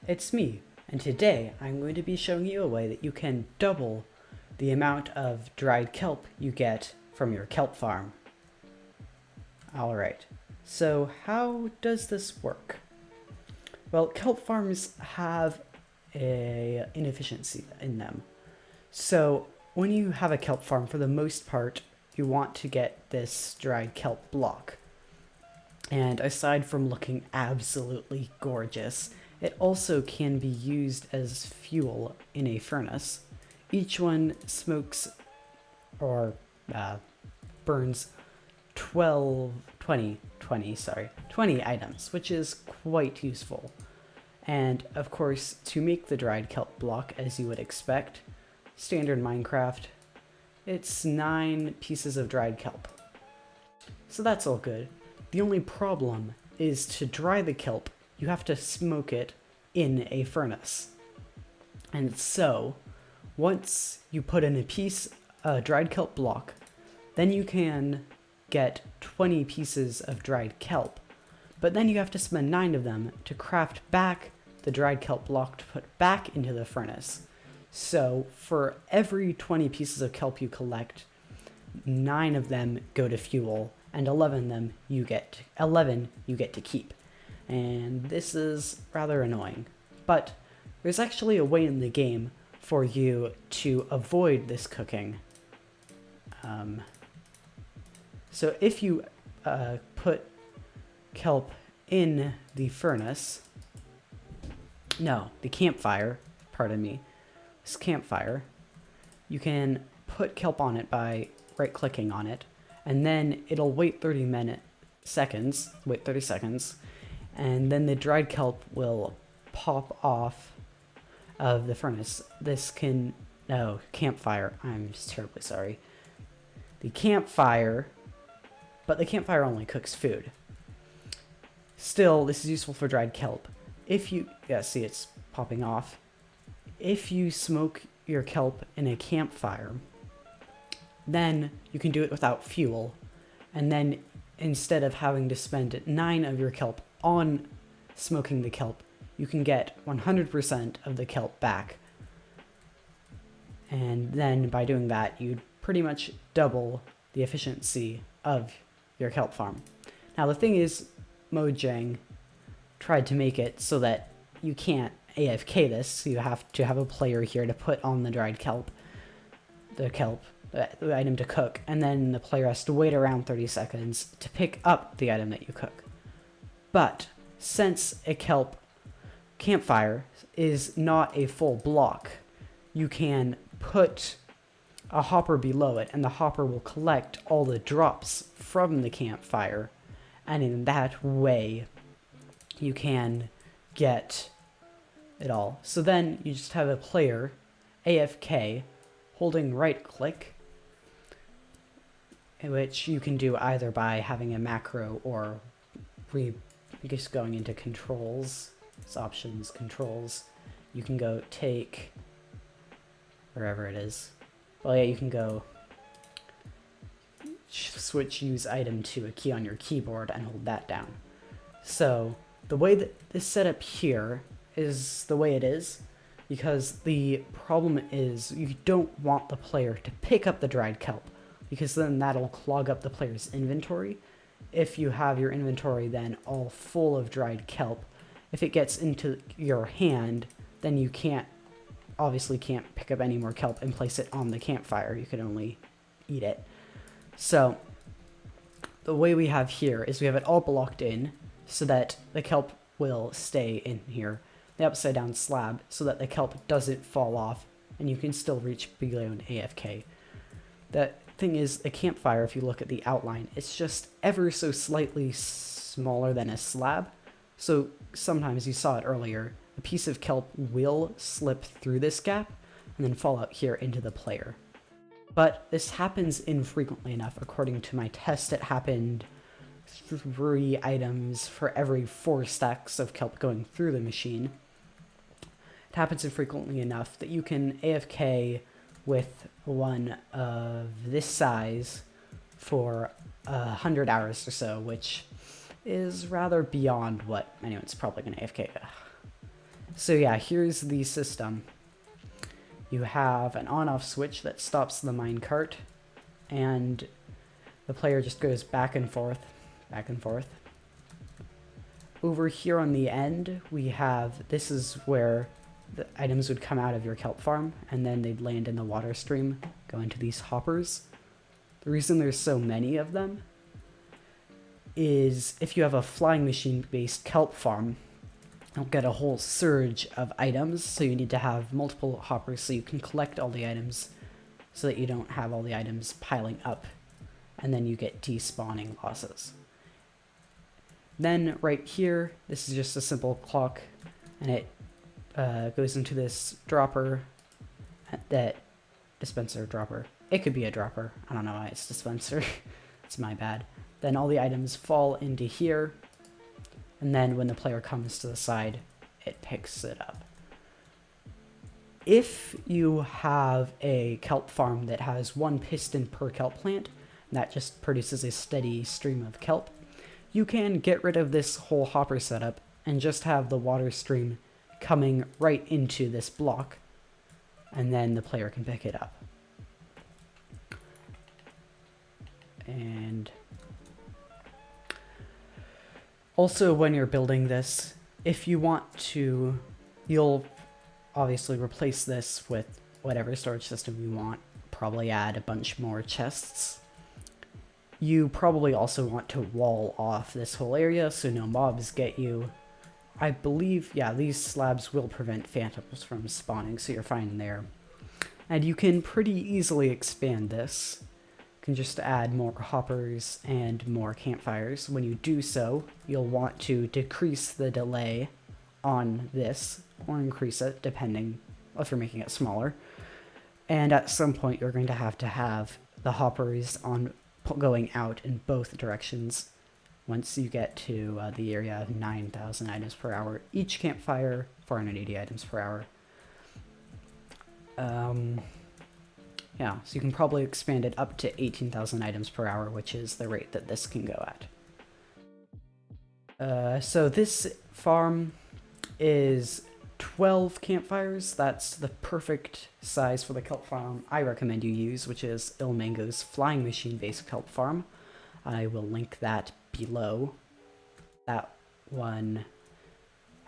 it's me, and today I'm going to be showing you a way that you can double the amount of dried kelp you get from your kelp farm. Alright, so how does this work? Well, kelp farms have an inefficiency in them. So when you have a kelp farm, for the most part, you want to get this dried kelp block. And aside from looking absolutely gorgeous, it also can be used as fuel in a furnace. Each one smokes or burns 20 items, which is quite useful. And of course, to make the dried kelp block, as you would expect, standard Minecraft, it's 9 pieces of dried kelp. So that's all good. The only problem is to dry the kelp, you have to smoke it in a furnace. And so, once you put in a dried kelp block, then you can get 20 pieces of dried kelp. But then you have to spend 9 of them to craft back the dried kelp block to put back into the furnace. So, for every 20 pieces of kelp you collect, 9 of them go to fuel, and 11 you get to keep. And this is rather annoying. But there's actually a way in the game for you to avoid this cooking. So if you put kelp in the furnace, the campfire, pardon me, this campfire, you can put kelp on it by right-clicking on it, and then it'll wait 30 seconds, and then the dried kelp will pop off of the furnace. Campfire, I'm just terribly sorry. The campfire only cooks food. Still, this is useful for dried kelp. See, it's popping off. If you smoke your kelp in a campfire, then you can do it without fuel, and then instead of having to spend 9 of your kelp on smoking the kelp, you can get 100% of the kelp back. And then by doing that, you'd pretty much double the efficiency of your kelp farm. Now the thing is, Mojang tried to make it so that you can't AFK this, so you have to have a player here to put on the dried kelp, the item to cook, and then the player has to wait around 30 seconds to pick up the item that you cook. But since a campfire is not a full block, you can put a hopper below it, and the hopper will collect all the drops from the campfire, and in that way you can get it all. So then you just have a player AFK holding right click, which you can do either by having a macro or just going into controls. It's options, controls. You can go take wherever it is. Well, yeah, you can go switch use item to a key on your keyboard and hold that down. So the way that this setup here is the way it is because the problem is you don't want the player to pick up the dried kelp, because then that'll clog up the player's inventory. If you have your inventory then all full of dried kelp, if it gets into your hand, then you obviously can't pick up any more kelp and place it on the campfire. You can only eat it. So the way we have here is we have it all blocked in so that the kelp will stay in here, the upside down slab, so that the kelp doesn't fall off and you can still reach beyond AFK. The thing is, a campfire, if you look at the outline, it's just ever so slightly smaller than a slab. So sometimes, you saw it earlier, a piece of kelp will slip through this gap and then fall out here into the player. But this happens infrequently enough. According to my test, it happened 3 items for every 4 stacks of kelp going through the machine. It happens infrequently enough that you can AFK with one of this size for 100 hours or so, which is rather beyond what anyone's probably going to AFK. So yeah, here's the system. You have an on-off switch that stops the minecart, and the player just goes back and forth, back and forth. Over here on the end, we have, this is where the items would come out of your kelp farm, and then they'd land in the water stream, go into these hoppers. The reason there's so many of them is if you have a flying machine-based kelp farm, you'll get a whole surge of items, so you need to have multiple hoppers so you can collect all the items so that you don't have all the items piling up, and then you get despawning losses. Then right here, this is just a simple clock, and it goes into this dropper, that dispenser dropper. It could be a dropper. I don't know why it's dispenser. It's my bad. Then all the items fall into here, and then when the player comes to the side, it picks it up. If you have a kelp farm that has one piston per kelp plant, and that just produces a steady stream of kelp, you can get rid of this whole hopper setup and just have the water stream coming right into this block, and then the player can pick it up. And also, when you're building this, if you want to, you'll obviously replace this with whatever storage system you want, probably add a bunch more chests. You probably also want to wall off this whole area so no mobs get you. I believe, yeah, these slabs will prevent phantoms from spawning, so you're fine there. And you can pretty easily expand this. You can just add more hoppers and more campfires. When you do so, you'll want to decrease the delay on this, or increase it, depending if you're making it smaller. And at some point, you're going to have the hoppers on going out in both directions once you get to the area of 9,000 items per hour. Each campfire, 480 items per hour. Yeah, so you can probably expand it up to 18,000 items per hour, which is the rate that this can go at. So this farm is 12 campfires. That's the perfect size for the kelp farm I recommend you use, which is Ilmango's flying machine-based kelp farm. I will link that below. That one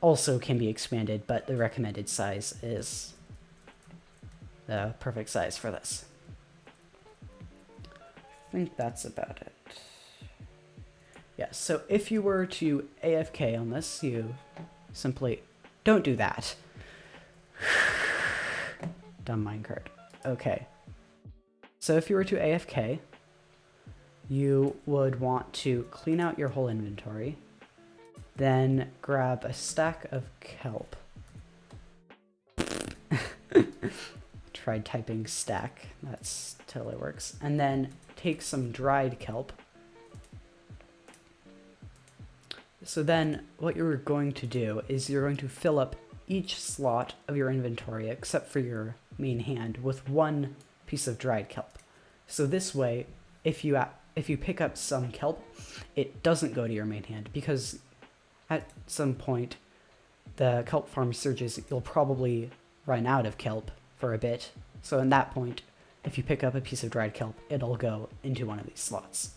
also can be expanded, but the recommended size is the perfect size for this. I think that's about it. Yeah, so if you were to AFK on this, you simply don't do that. Dumb minecart. Okay. So if you were to AFK, you would want to clean out your whole inventory, then grab a stack of kelp. Tried typing stack, that's totally works. And then take some dried kelp. So then what you're going to do is you're going to fill up each slot of your inventory except for your main hand with one piece of dried kelp. So this way, if you pick up some kelp, it doesn't go to your main hand, because at some point the kelp farm surges, you'll probably run out of kelp for a bit. So in that point, if you pick up a piece of dried kelp, it'll go into one of these slots.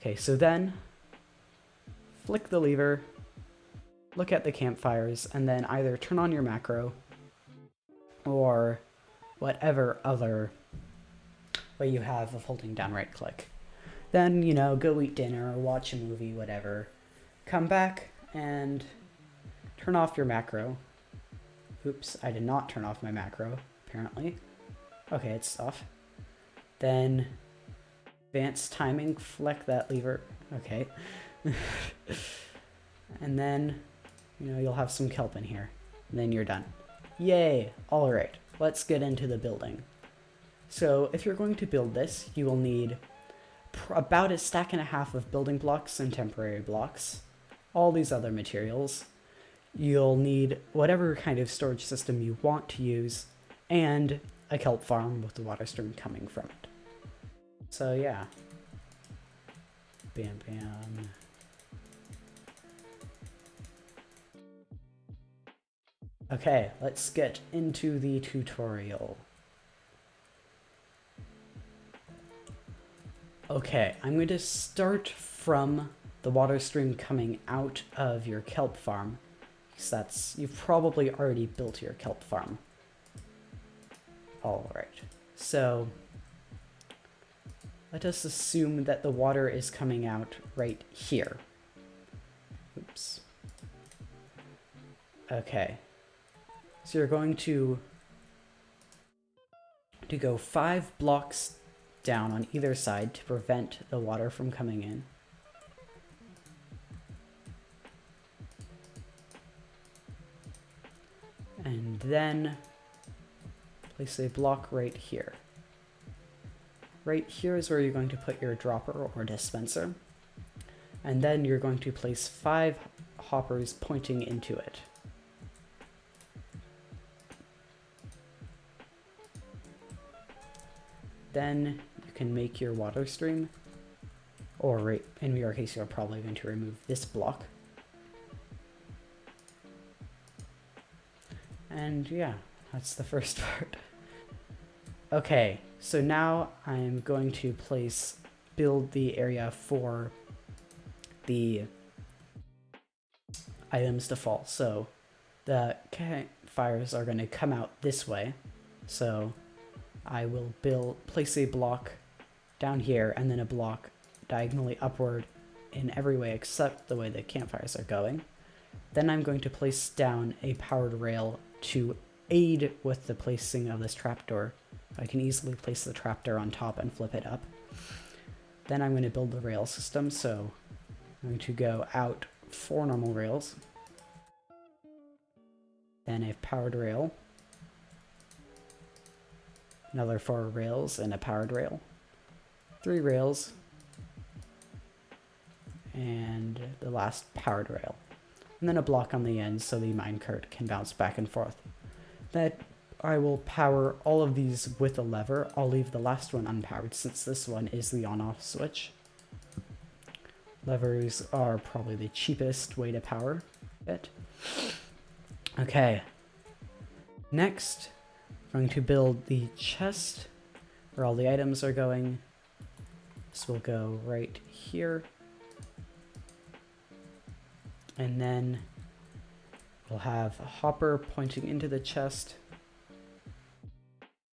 Okay, so then flick the lever, look at the campfires, and then either turn on your macro or whatever other way you have of holding down right click. Then, you know, go eat dinner or watch a movie, whatever. Come back and turn off your macro. Oops, I did not turn off my macro, apparently. Okay, it's off. Then advanced timing, flick that lever. Okay. And then, you know, you'll have some kelp in here. And then you're done. Yay! Alright, let's get into the building. So if you're going to build this, you will need about a stack and a half of building blocks and temporary blocks. All these other materials. You'll need whatever kind of storage system you want to use, and a kelp farm with the water stream coming from it. So yeah. Bam bam. Okay, let's get into the tutorial. Okay, I'm going to start from the water stream coming out of your kelp farm, because you've probably already built your kelp farm. Alright, so let us assume that the water is coming out right here. Oops. Okay, so you're going to go 5 blocks down on either side to prevent the water from coming in. And then place a block right here. Right here is where you're going to put your dropper or dispenser. And then you're going to place 5 hoppers pointing into it. Then you can make your water stream, or right, in your case you're probably going to remove this block. And yeah, that's the first part. Okay, so now I'm going to build the area for the items to fall. So the campfires are going to come out this way. So I will place a block down here and then a block diagonally upward in every way except the way the campfires are going. Then I'm going to place down a powered rail to aid with the placing of this trapdoor. I can easily place the trapdoor on top and flip it up. Then I'm going to build the rail system, so I'm going to go out 4 normal rails, then a powered rail, another 4 rails and a powered rail, 3 rails, and the last powered rail. And then a block on the end so the minecart can bounce back and forth. That I will power all of these with a lever. I'll leave the last one unpowered since this one is the on-off switch. Levers are probably the cheapest way to power it. Okay. Next, I'm going to build the chest where all the items are going. This will go right here. And then we'll have a hopper pointing into the chest.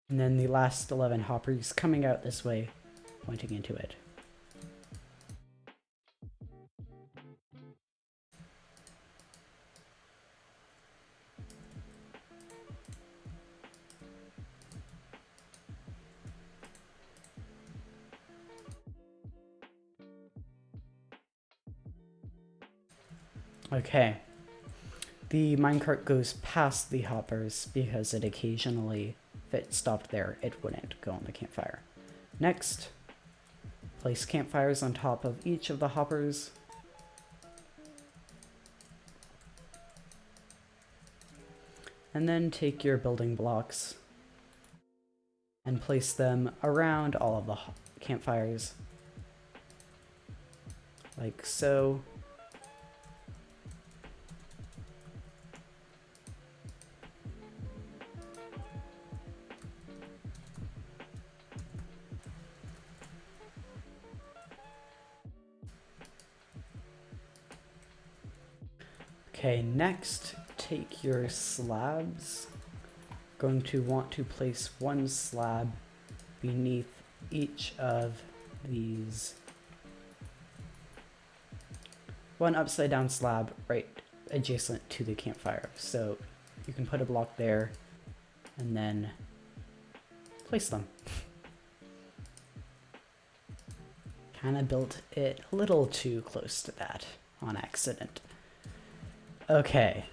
And then the last 11 hoppers coming out this way, pointing into it. Okay. The minecart goes past the hoppers because it occasionally, if it stopped there, it wouldn't go on the campfire. Next, place campfires on top of each of the hoppers. And then take your building blocks and place them around all of the campfires, like so. Okay, next, take your slabs. Going to want to place 1 slab beneath each of these. 1 upside down slab right adjacent to the campfire. So you can put a block there and then place them. Kind of built it a little too close to that on accident. Okay,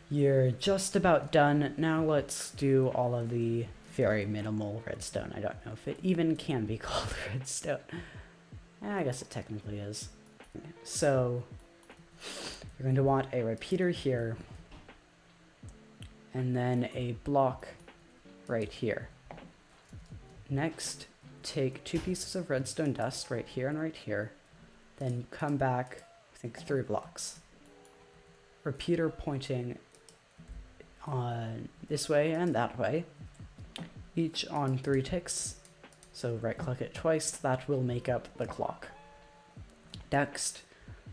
you're just about done. Now let's do all of the very minimal redstone. I don't know if it even can be called redstone. I guess it technically is. So you're going to want a repeater here, and then a block right here. Next, take 2 pieces of redstone dust right here and right here, then come back, I think 3 blocks. Repeater pointing this way and that way, each on 3 ticks. So right click it twice, that will make up the clock. Next,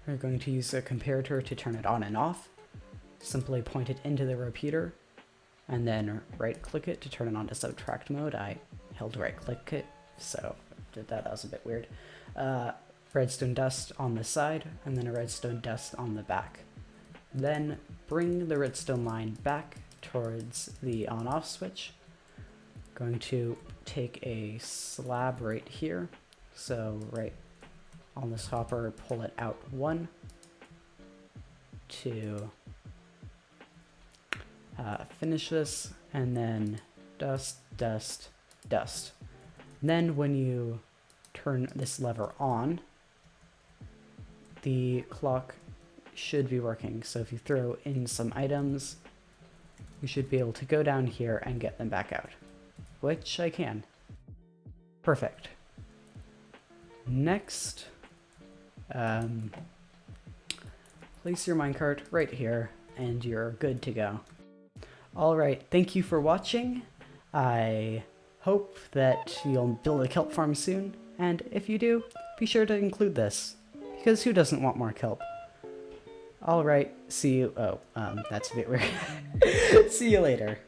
we're going to use a comparator to turn it on and off. Simply point it into the repeater, and then right click it to turn it on to subtract mode. I held right click it, so did that was a bit weird. Redstone dust on the side, and then a redstone dust on the back. Then bring the redstone line back towards the on-off switch. Going to take a slab right here, so right on this hopper, pull it out 1, 2, finish this, and then dust, dust, dust. And then when you turn this lever on, the clock should be working. So if you throw in some items, you should be able to go down here and get them back out, which I can. Perfect. Next, place your minecart right here and you're good to go. Alright, thank you for watching. I hope that you'll build a kelp farm soon, and if you do, be sure to include this, because who doesn't want more kelp? Alright, see you. Oh, that's a bit weird. See you later.